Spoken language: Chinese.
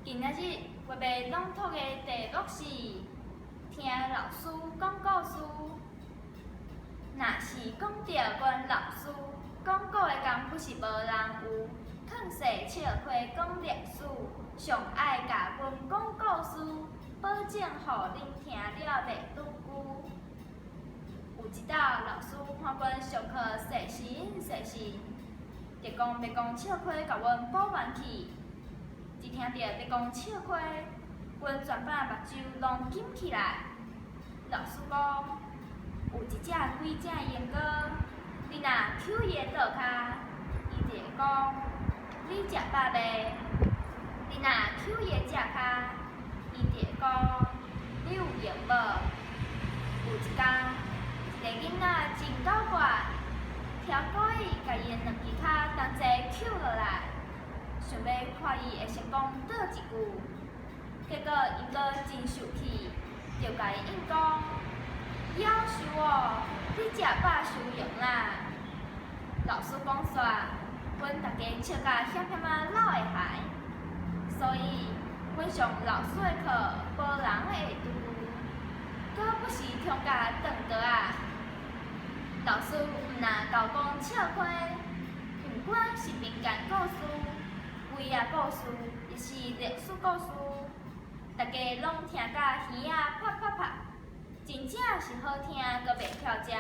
今仔日我要朗读的题目是听老师讲故事。若是讲到阮老师讲古的工，不是无人有。藏细笑花讲历史，上爱甲阮讲故事，保证互恁听了袂拄久。有一道老师看阮上课细心，就讲要讲笑花甲阮补完去。一听到要讲笑花，阮全班目睭拢紧起来。老师讲，有一只规正的鹦哥，你若抽伊的倒骹，伊就会讲你食饱未？你若抽伊的只骹，伊就会讲你有闲无？有一天，一个囡仔真狡怪，挑故意甲伊的两只骹同齐抽落来。想要看伊会成功倒一句，结果因哥真生气，就甲伊应讲：夭寿哦，你食饱伤用啦！老师讲煞，阮大家笑甲险险仔老会害，所以阮上老师的课无人会拄，搁不时冲甲断倒啊！老师毋若教讲笑花，不管是民间故事。鬼仔故事，亦是历史故事，大家拢听甲耳仔啪啪啪，真正是好听，阁袂跳针。